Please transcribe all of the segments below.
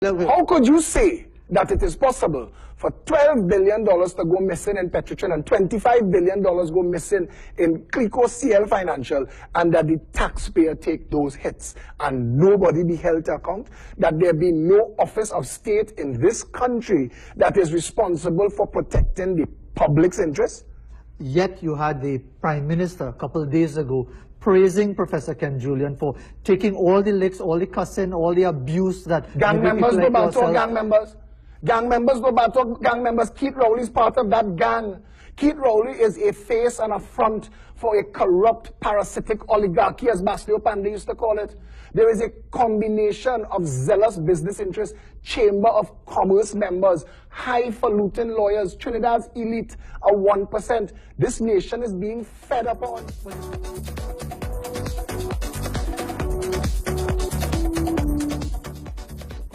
How could you say that it is possible for $12 billion to go missing in Petrotrin and $25 billion go missing in Clico CL Financial, and that the taxpayer take those hits and nobody be held to account? That there be no office of state in this country that is responsible for protecting the public's interest? Yet you had the Prime Minister a couple of days ago praising Professor Ken Julian for taking all the licks, all the cussing, all the abuse that... Gang members go back to gang members. Gang members go back to gang members. Keith Rowley is part of that gang. Keith Rowley is a face and a front for a corrupt, parasitic oligarchy, as Bastio Pandey used to call it. There is a combination of zealous business interests, Chamber of Commerce members, highfalutin lawyers, Trinidad's elite, a 1%. This nation is being fed up on.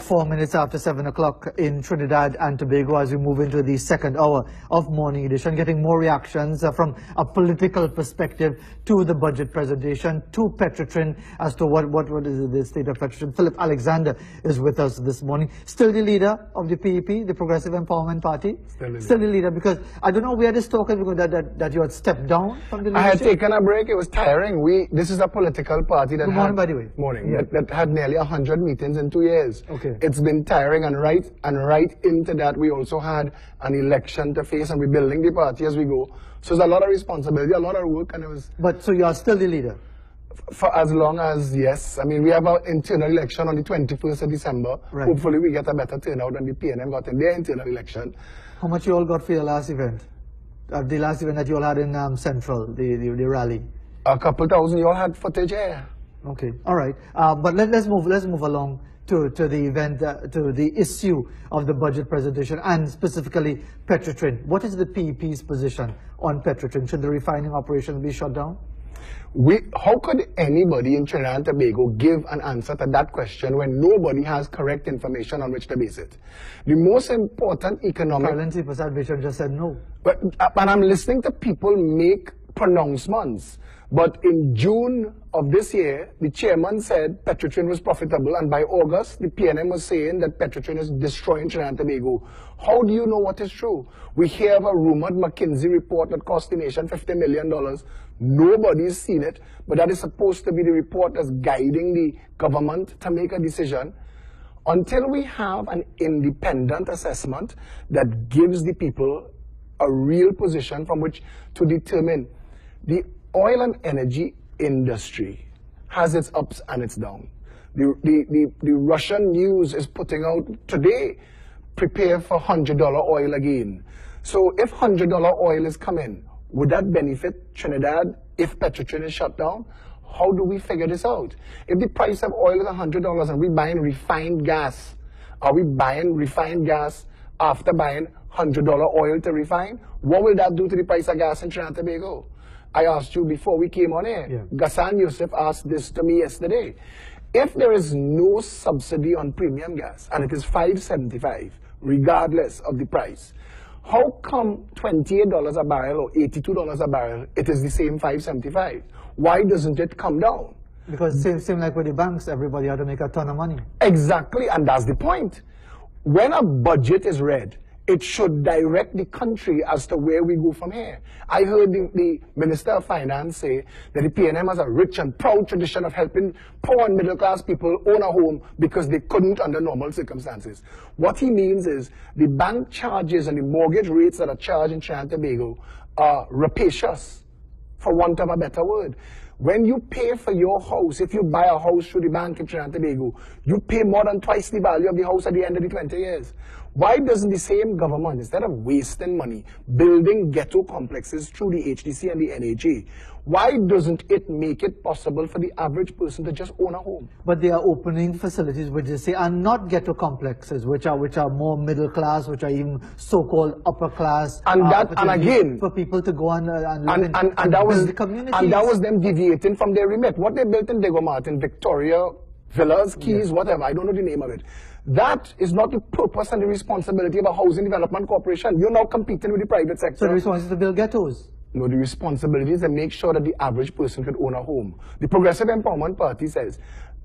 4 minutes after 7 o'clock in Trinidad and Tobago as we move into the second hour of Morning Edition, getting more reactions from a political perspective to the budget presentation, to Petrotrin, as to what is the state of Petrotrin. Phillip Alexander is with us this morning. Still the leader of the PEP, the Progressive Empowerment Party? Still the leader, because I don't know, we had this talk that you had stepped down from the leadership. I had taken a break. It was tiring. This is a political party that Good morning, by the way. Morning. That had nearly 100 meetings in 2 years. Okay. It's been tiring, and right into that we also had an election to face, and we're building the party as we go. So there's a lot of responsibility, a lot of work, and it was... But so you are still the leader? For as long as, yes. I mean, we have our internal election on the 21st of December. Right. Hopefully we get a better turnout than the PNM got in their internal election. How much you all got for your last event? The last event that you all had in Central, the rally? A couple thousand. You all had footage here. Okay, all right. But let's move along to the event, to the issue of the budget presentation, and specifically Petrotrin. What is the PEP's position on Petrotrin? Should the refining operation be shut down? How could anybody in Trinidad and Tobago give an answer to that question when nobody has correct information on which to base it? The most important economic... Currency Vision just said no. But I'm listening to people make pronouncements. But in June of this year, the chairman said Petrotrin was profitable, and by August, the PNM was saying that Petrotrin is destroying Trinidad and Tobago. How do you know what is true? We hear of a rumored McKinsey report that cost the nation $50 million. Nobody's seen it, but that is supposed to be the report that's guiding the government to make a decision. Until we have an independent assessment that gives the people a real position from which to determine, the oil and energy industry has its ups and its downs. The Russian news is putting out today, prepare for $100 oil again. So if $100 oil is coming, would that benefit Trinidad if Petrotrin is shut down? How do we figure this out? If the price of oil is $100 and we're buying refined gas, are we buying refined gas after buying $100 oil to refine? What will that do to the price of gas in Trinidad and Tobago? I asked you before we came on air. Yeah. Ghassan Yusuf asked this to me yesterday. If there is no subsidy on premium gas, and it is $5.75, regardless of the price, how come $28 a barrel or $82 a barrel, it is the same $5.75? Why doesn't it come down? Because same like with the banks, everybody had to make a ton of money. Exactly, and that's the point. When a budget is read, it should direct the country as to where we go from here. I heard the Minister of Finance say that the PNM has a rich and proud tradition of helping poor and middle class people own a home because they couldn't under normal circumstances. What he means is the bank charges and the mortgage rates that are charged in Trinidad and Tobago are rapacious, for want of a better word. When you pay for your house, if you buy a house through the bank in Trinidad and Tobago, you pay more than twice the value of the house at the end of the 20 years. Why doesn't the same government, instead of wasting money building ghetto complexes through the HDC and the NHA, why doesn't it make it possible for the average person to just own a home? But they are opening facilities which they say are not ghetto complexes, which are more middle class, which are even so-called upper class. And again, for people to go and live and build the communities. And that was them deviating from their remit. What they built in Diego Martin, Victoria, Villas, Keys, whatever, I don't know the name of it. That is not the purpose and the responsibility of a housing development corporation. You're now competing with the private sector. So the responsibility is to build ghettos? No, the responsibility is to make sure that the average person can own a home. The Progressive Empowerment Party says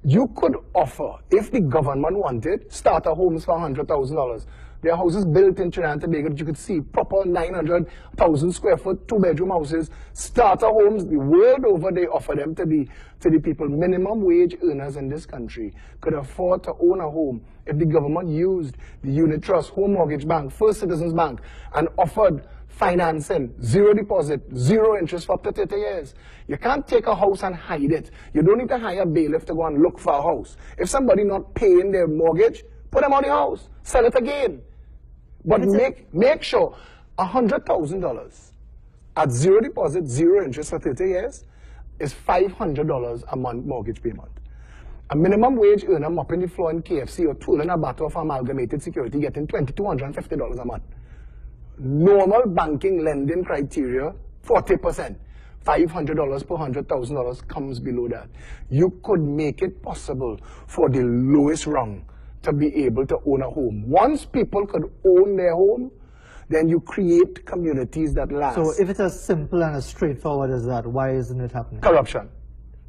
You could offer, if the government wanted, starter homes for $100,000. There are houses built in Trinidad and Tobago that you could see, proper 900,000 square foot, 2-bedroom houses, starter homes. The world over, they offer them to the people. Minimum wage earners in this country could afford to own a home if the government used the unit trust, home mortgage bank, First Citizens Bank, and offered financing, zero deposit, zero interest for up to 30 years. You can't take a house and hide it. You don't need to hire a bailiff to go and look for a house. If somebody not paying their mortgage, put them on the house, sell it again. But make sure $100,000 at zero deposit, zero interest for 30 years is $500 a month mortgage payment. A minimum wage earner mopping the floor in KFC or twirling a battle for amalgamated security getting $2,250 a month. Normal banking lending criteria, 40%. $500 per $100,000 comes below that. You could make it possible for the lowest rung to be able to own a home. Once people could own their home, then you create communities that last. So if it's as simple and as straightforward as that, why isn't it happening? Corruption.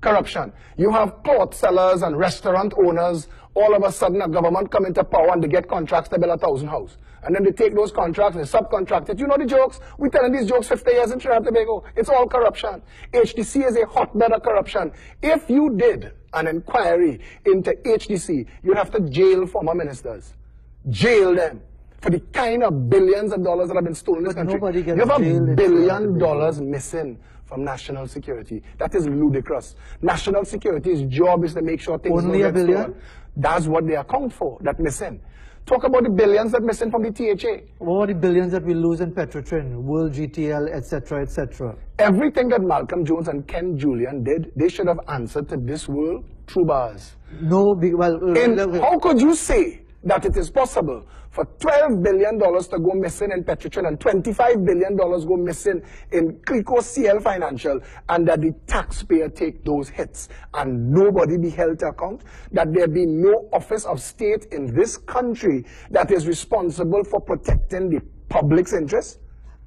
Corruption. You have cloth sellers and restaurant owners, all of a sudden a government come into power and they get contracts to build 1,000 houses. And then they take those contracts and subcontract it. You know the jokes? We're telling these jokes 50 years in Trinidad and Tobago. It's all corruption. HDC is a hotbed of corruption. If you did an inquiry into HDC, you'd have to jail former ministers. Jail them for the kind of billions of dollars that have been stolen in this country. Nobody gets you have jailed $1 billion missing from national security. That is ludicrous. National security's job is to make sure things Only don't $1 get billion? stolen. That's what they account for, that missing. Talk about the billions that missing from the THA. What are the billions that we lose in Petrotrin, World GTL, etc., etc.? Everything that Malcolm Jones and Ken Julian did, they should have answered to this world through bars. No, How could you say that it is possible for $12 billion to go missing in Petrotrin and $25 billion go missing in Clico CL Financial, and that the taxpayer take those hits and nobody be held to account? That there be no office of state in this country that is responsible for protecting the public's interest?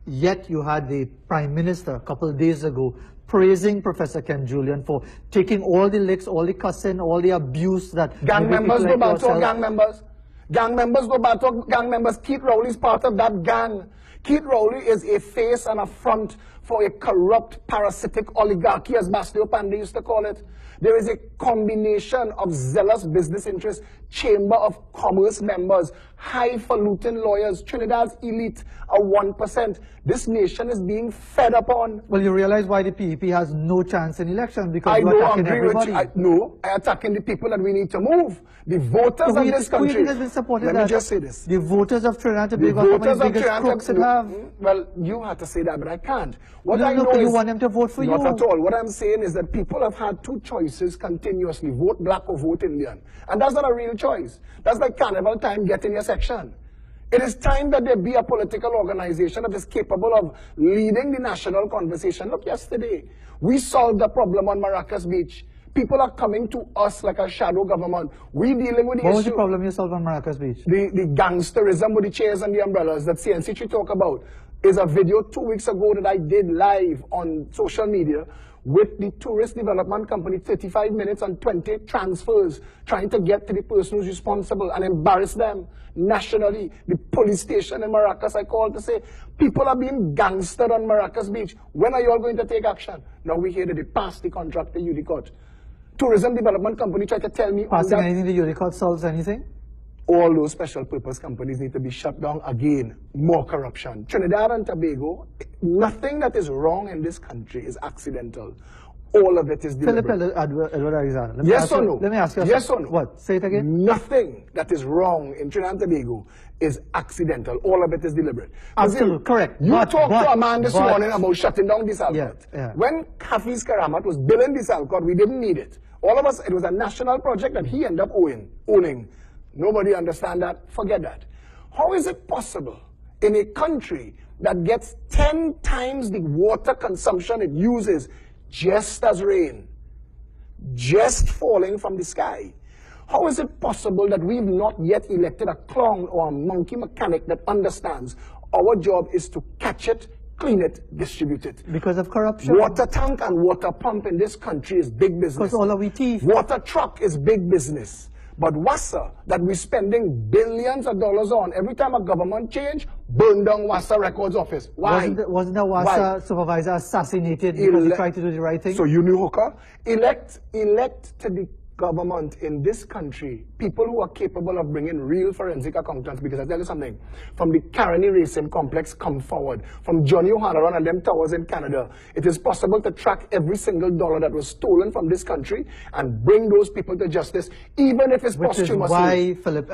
Yet you had the Prime Minister a couple of days ago praising Professor Ken Julian for taking all the licks, all the cussing, all the abuse that... Gang members go back to gang members. Gang members go back to gang members. Keith Rowley is part of that gang. Keith Rowley is a face and a front for a corrupt, parasitic oligarchy, as Bastio Pandey used to call it. There is a combination of zealous business interests, Chamber of Commerce members, highfalutin lawyers, Trinidad's elite, a 1%. This nation is being fed up on. Well, you realize why the PEP has no chance in election, because I you're don't attacking agree everybody. with you. I'm attacking the people that we need to move. The voters of this country. Let me just say this. The voters of Trinidad and The Tobago are voters the of biggest Trinidad crooks it have. Well, you had to say that, but I can't. What No, I no, know you is want them to vote for you. not at all. What I'm saying is that people have had two choices continuously: vote black or vote Indian, and that's not a real choice. That's like carnival time. Get in your section. It is time that there be a political organization that is capable of leading the national conversation. Look, yesterday we solved the problem on Maracas Beach. People are coming to us like a shadow government. We dealing with the issue. What was the problem you solved on Maracas Beach? The gangsterism with the chairs and the umbrellas that CNC talk about is a video 2 weeks ago that I did live on social media with the tourist development company, 35 minutes and 20 transfers, trying to get to the person who's responsible and embarrass them nationally. The police station in Maracas, I called to say, people are being gangstered on Maracas Beach. When are you all going to take action? Now we hear that they passed the contract to Udicott. Tourism development company tried to tell me... Passing anything to Udicott solves anything? All those special purpose companies need to be shut down again. More corruption. Trinidad and Tobago, nothing that is wrong in this country is accidental. All of it is deliberate. Phillip Edward Alexander. Yes or no? Let me ask you. Yes or no? What? Say it again. Nothing that is wrong in Trinidad and Tobago is accidental. All of it is deliberate. Absolutely correct. You talked to a man this morning about shutting down this Alcott. Yeah. When Hafiz Karamat was building this Alcott, we didn't need it. All of us, it was a national project that he ended up owning. Nobody understand that? Forget that. How is it possible in a country that gets 10 times the water consumption it uses just as rain, just falling from the sky? How is it possible that we've not yet elected a clown or a monkey mechanic that understands our job is to catch it, clean it, distribute it. Because of corruption. Water tank and water pump in this country is big business. Because all of we thief. Water truck is big business. But WASA, that we're spending billions of dollars on, every time a government change, burn down WASA records office. Why? Wasn't the WASA supervisor assassinated because he tried to do the right thing? So you knew hooker? Elect to the government in this country, people who are capable of bringing real forensic accountants, because I tell you something, from the Caroni Racing Complex come forward, from Johnny O'Halloran and them towers in Canada, it is possible to track every single dollar that was stolen from this country and bring those people to justice, even if it's posthumously. Which is why, Philip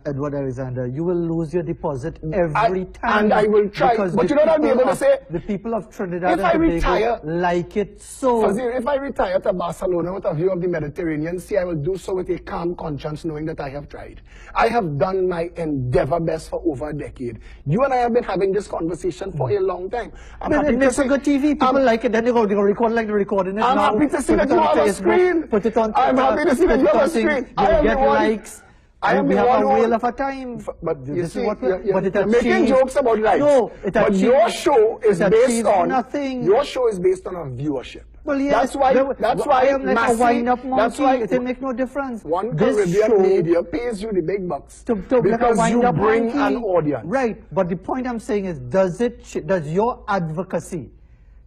Edward Alexander, you will lose your deposit every time. And I will try, but you know what I'll be able to say? The people of Trinidad and Tobago like it so. Fazeer, if I retire to Barcelona with a view of the Mediterranean, see, I will do so with a calm conscience, knowing that I have tried. I have done my endeavor best for over a decade. You and I have been having this conversation for a long time. It makes a good TV. People like it. Then they go record like they're recording it. I'm happy to see that you have a screen. Put it on. I'm happy to see that you have a screen. You get likes. I am we have a whale of a a time. But you see, but it you're making jokes about likes. No, but your show is based on nothing. Your show is based on a viewership. Well, yes, that's why I am like a wind-up monkey. It makes no difference. One Caribbean media pays you the big bucks because like you bring an audience. Right, but the point I'm saying is, does your advocacy,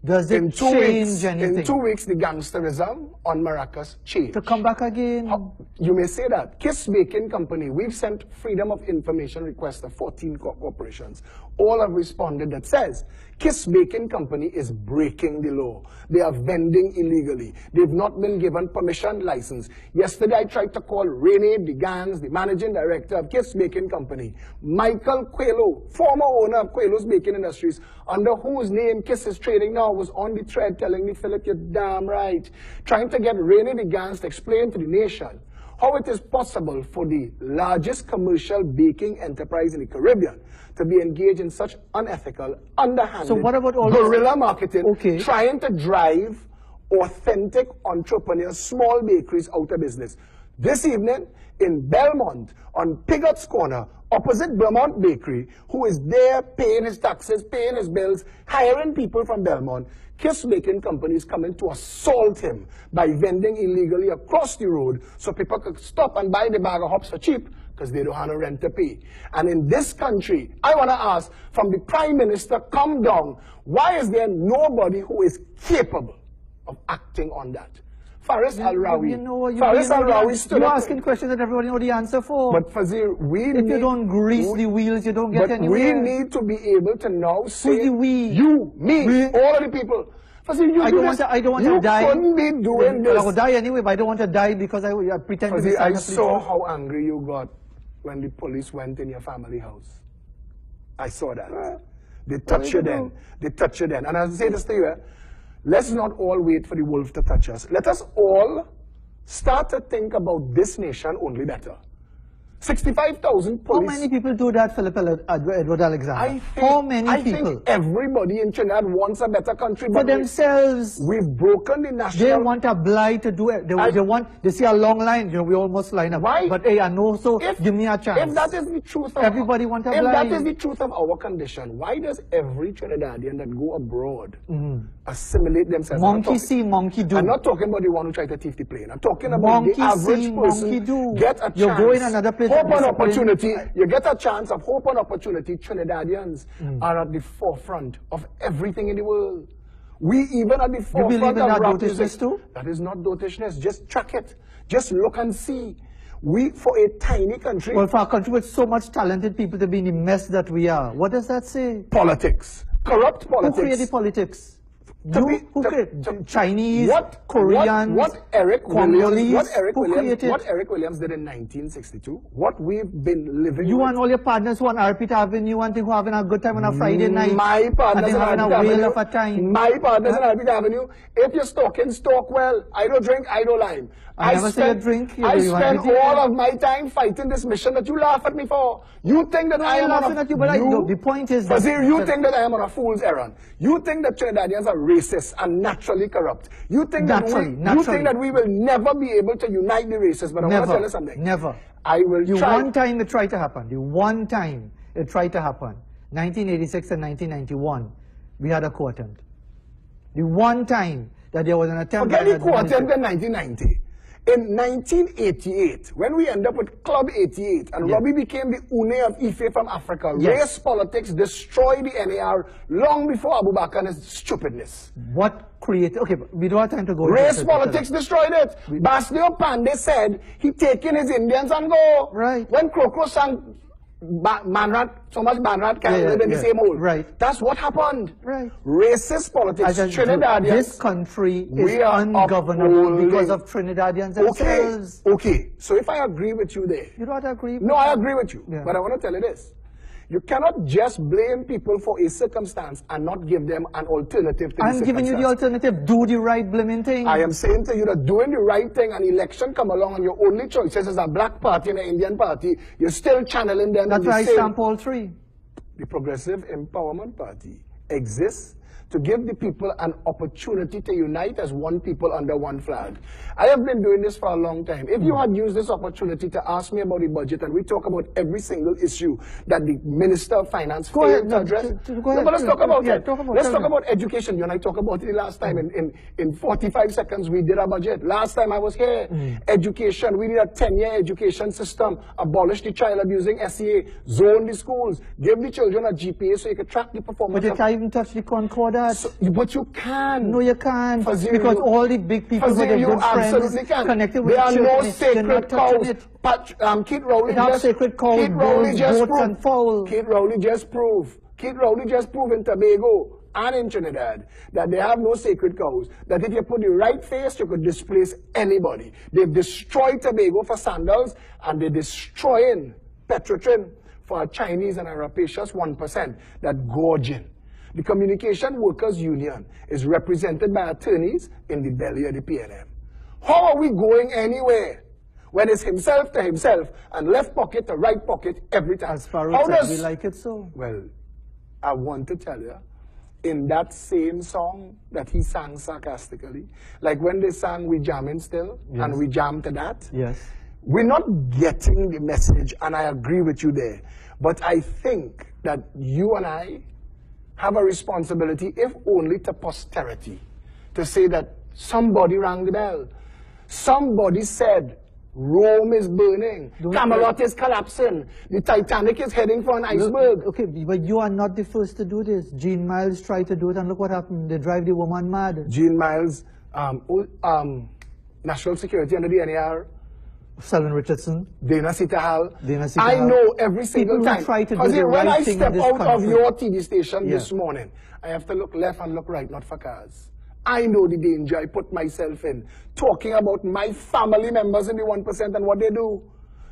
does it change anything? In 2 weeks, the gangsterism on Maracas changed. To come back again? You may say that. Kiss Baking Company, we've sent freedom of information requests to 14 corporations. All have responded that says, Kiss Baking Company is breaking the law. They are vending illegally. They've not been given permission license. Yesterday, I tried to call Rene Digans, the managing director of Kiss Baking Company. Michael Coelho, former owner of Coelho's Baking Industries, under whose name Kiss is trading now, was on the thread telling me, Philip, you're damn right. Trying to get Rene Digans to explain to the nation how it is possible for the largest commercial baking enterprise in the Caribbean to be engaged in such unethical, underhanded, guerrilla marketing, trying to drive authentic entrepreneurs, small bakeries out of business. This evening, in Belmont, on Pigot's Corner, opposite Vermont Bakery, who is there paying his taxes, paying his bills, hiring people from Belmont, Kiss Baking Company is coming to assault him by vending illegally across the road so people could stop and buy the bag of hops for cheap because they don't have no rent to pay. And in this country, I want to ask from the Prime Minister, come down, why is there nobody who is capable of acting on that? Faris Al-Rawi stood up. You're asking questions that everybody knows the answer for. But Fazeer, if you don't grease the wheels, you don't get anywhere. But we need to be able to now say, who's the we? You, me, all of the people. Fazeer, I don't want to die. You couldn't be doing this. I will die anyway, but I don't want to die because I pretend Fazeer, to be I saw how angry you got when the police went in your family house. I saw that. They touched you then. They touched you then. And I say this to you, let's not all wait for the wolf to touch us. Let us all start to think about this nation only better. 65,000 police. How many people do that, Philip Edward Alexander? I think everybody in Trinidad wants a better country. For themselves. We've broken the national... They want a blight to do it. They see a long line. You know, we almost line up. Why? But hey, I know, so give me a chance. If that is the truth of... Everybody wants a blight. If that is the truth of our condition, why does every Trinidadian that go abroad assimilate themselves? Monkey see, monkey do. I'm not talking about the one who tried to thief the plane. I'm talking about the average person get a chance. You go in another place. Hope and opportunity. You get a chance of hope and opportunity. Trinidadians are at the forefront of everything in the world. We even at the forefront you believe in of that dotishness too? That is not dotishness. Just track it. Just look and see. We, for a tiny country... Well, for a country with so much talented people to be in the mess that we are, what does that say? Politics. Corrupt politics. Who created politics? Chinese, Koreans, what Eric Williams did in 1962, what we've been living You with. and all your partners who on Arpit Avenue and think having a good time on a Friday night. My partners having a whale of a time. My partners on Arpit Avenue. If you're stalking, stalk well. I don't drink, I don't lime. I never say you drink. I spend all of my time fighting this mission that you laugh at me for. You think that I am laughing at you, but the point is that... Fazeer, you think that I am on a fool's errand. You think that Trinidadians are racist and naturally corrupt. You think that we will never be able to unite the races, but I want to tell you something. Never. I will try. One time it tried to happen. The one time it tried to happen. 1986 and 1991. we had a coup attempt. The one time that there was an attempt... Forget the coup attempt in 1990. In 1988, when we end up with Club 88, and Robbie became the Une of Ife from Africa, race politics destroyed the NAR long before Abu Bakr and his stupidness. What created... Okay, we don't have time to go... Race politics destroyed it. Basdio Pandey said he taking his Indians and go. Right. When Kroko sang Manrat, so much Manrat can't live in the same hole. Right. That's what happened. Right. Racist politics. Trinidadians. This country is ungovernable because of Trinidadians themselves. Okay. So if I agree with you there. You don't agree with No, I agree with you. But I want to tell you this. You cannot just blame people for a circumstance and not give them an alternative to the circumstance. I'm giving you the alternative. Do the right blaming thing. I am saying to you that doing the right thing, an election come along and your only choices is a black party and an Indian party, you're still channeling them. That's why I stamp all three. The Progressive Empowerment Party exists to give the people an opportunity to unite as one people under one flag. I have been doing this for a long time. If you had used this opportunity to ask me about the budget and we talk about every single issue that the Minister of Finance failed to address, but let's talk about it. Let's talk about education. You and I talked about it last time. In 45 seconds, we did our budget. Last time I was here, education. We need a 10-year education system. Abolish the child abusing SEA. Zone the schools. Give the children a GPA so you can track the performance. But you can't even touch the Concordat. So, but you can. No, you can't. Fazeer, because all the big people with their good friends connected with there are no children, sacred cows. Kate Rowley just proved in Tobago and in Trinidad that they have no sacred cows. That if you put the right face, you could displace anybody. They've destroyed Tobago for sandals, and they're destroying Petrotrin for a Chinese and a rapacious 1% that gorging. The Communication Workers Union is represented by attorneys in the belly of the PNM. How are we going anywhere when it's himself to himself and left pocket to right pocket every time? As far as we like it so. Well, I want to tell you, in that same song that he sang sarcastically, like when they sang We Jamming Still, and we jam to that, we're not getting the message, and I agree with you there. But I think that you and I have a responsibility, if only to posterity, to say that somebody rang the bell. Somebody said, Rome is burning, Camelot is collapsing, the Titanic is heading for an iceberg. Okay, but you are not the first to do this. Jean Miles tried to do it, and look what happened. They drive the woman mad. Jean Miles, National Security under the NAR, Selwyn Richardson, Dana Sitahal. I know every single time. Because when I step out of your TV station this morning, I have to look left and look right, not for cars. I know the danger I put myself in, talking about my family members in the 1% and what they do.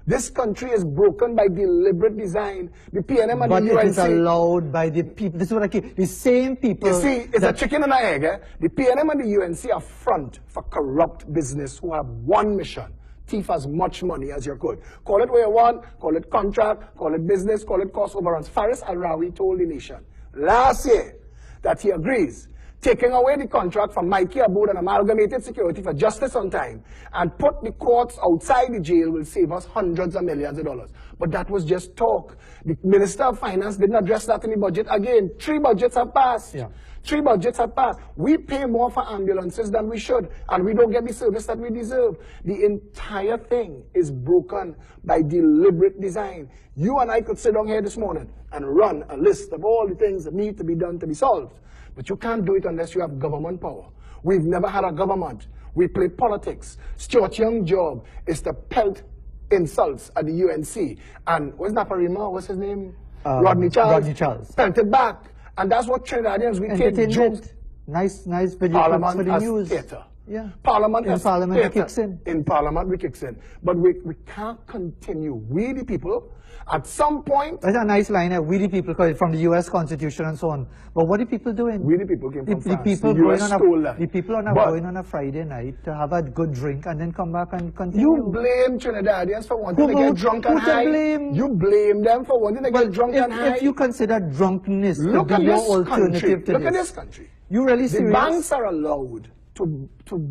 This country is broken by deliberate design. The PNM and the UNC. But it is allowed by the people. This is what I keep. The same people. You see, it's a chicken and an egg. The PNM and the UNC are front for corrupt business who have one mission. Thief as much money as you could. Call it what you want, call it contract, call it business, call it cost overruns. Faris Al-Rawi told the nation last year that he agrees taking away the contract from Mikey Abood and Amalgamated Security for justice on time and put the courts outside the jail will save us hundreds of millions of dollars. But that was just talk. The Minister of Finance didn't address that in the budget. Again, 3 budgets have passed. 3 budgets have passed. We pay more for ambulances than we should, and we don't get the service that we deserve. The entire thing is broken by deliberate design. You and I could sit down here this morning and run a list of all the things that need to be done to be solved. But you can't do it unless you have government power. We've never had a government. We play politics. Stuart Young's job is to pelt insults at the UNC. And what's Naparima? What's his name? Rodney Charles. Pelted back. And that's what Trinidadians, we take jokes. Nice video Parliament for the news. Theater. Yeah. Parliament in Parliament it kicks in. In Parliament we kicks in. But we can't continue. We the people, at some point... That's a nice line, we the people, because it's from the US Constitution and so on. But what are people doing? We the people came from France. The people are going on a Friday night to have a good drink and then come back and continue. You blame Trinidadians for wanting to get drunk and high. You blame them for wanting to get drunk and high. If you consider drunkenness to be your alternative to this. Look at this country. You really serious? The banks are allowed to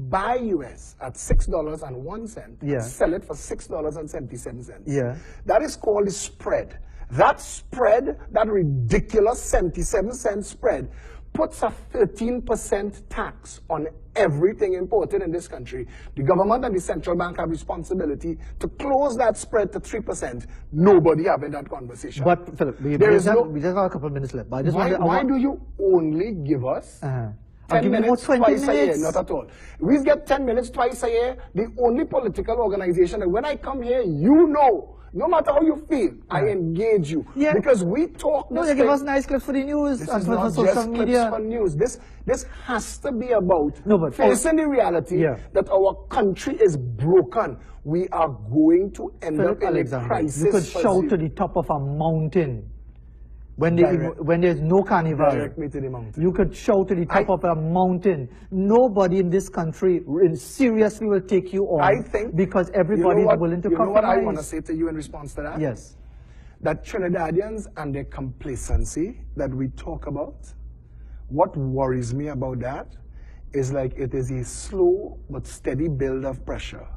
buy US at $6.01, sell it for $6.77. That is called the spread. That spread, that ridiculous 77-cent spread, puts a 13% tax on everything imported in this country, the government and the central bank have responsibility to close that spread to 3%. Nobody having that conversation. But, Philip, we just have a couple of minutes left. But I just why do you only give us 10 minutes twice a year? Not at all. We get 10 minutes twice a year. The only political organization that when I come here, you know, no matter how you feel, I engage you. Yeah. Because we talk this they give us nice clips for the news and for social media. For news. This has to be about facing the reality that our country is broken. We are going to end up in a crisis. You could shout to the top of a mountain. When there's no carnival, direct me to the mountain. You could shout to the top of a mountain. Nobody in this country seriously will take you on. I think because everybody is willing to compromise. You know what I want to say to you in response to that? Yes. That Trinidadians and their complacency that we talk about, what worries me about that is like it is a slow but steady build of pressure.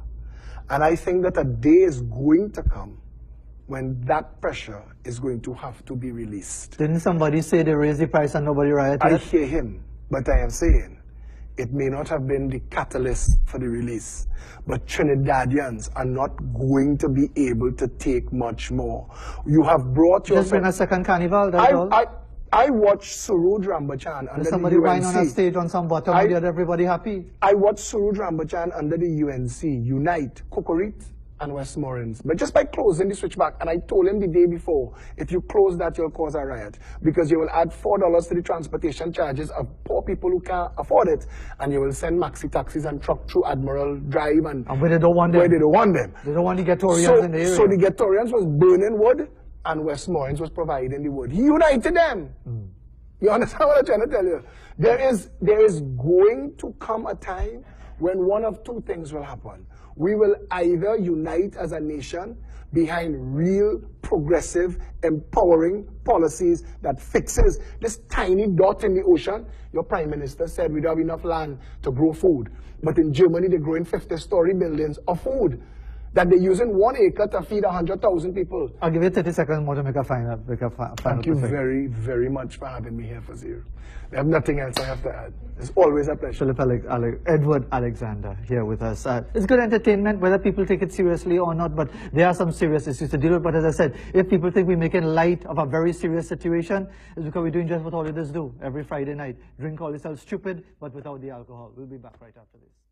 And I think that a day is going to come when that pressure is going to have to be released. Didn't somebody say they raised the price and nobody rioted? I hear him, but I am saying it may not have been the catalyst for the release, but Trinidadians are not going to be able to take much more. You have brought your... Just bring a second carnival, that's all? I watched Surud Rambachan under somebody the UNC. wine on a stage on some bottom and get everybody happy? I watched Surud Rambachan under the UNC, Unite, Kokorit, and Westmoreland. But just by closing the switchback, and I told him the day before, if you close that, you'll cause a riot. Because you will add $4 to the transportation charges of poor people who can't afford it, and you will send maxi taxis and truck through Admiral Drive and where they don't want them. Where they don't want them. They don't want the Ghettorians in the area. So the Ghettorians was burning wood, and Westmoreland was providing the wood. He united them. You understand what I'm trying to tell you? There is going to come a time when one of two things will happen. We will either unite as a nation behind real, progressive, empowering policies that fixes this tiny dot in the ocean. Your prime minister said we don't have enough land to grow food. But in Germany, they're growing 50-story buildings of food that they're using 1 acre to feed 100,000 people. I'll give you 30 seconds more to make a final Thank you very, very much for having me here, Fazeer. I have nothing else I have to add. It's always a pleasure. Phillip Edward Alexander here with us. It's good entertainment, whether people take it seriously or not, but there are some serious issues to deal with. But as I said, if people think we're making light of a very serious situation, it's because we're doing just what all leaders do every Friday night. Drink all yourself stupid, but without the alcohol. We'll be back right after this.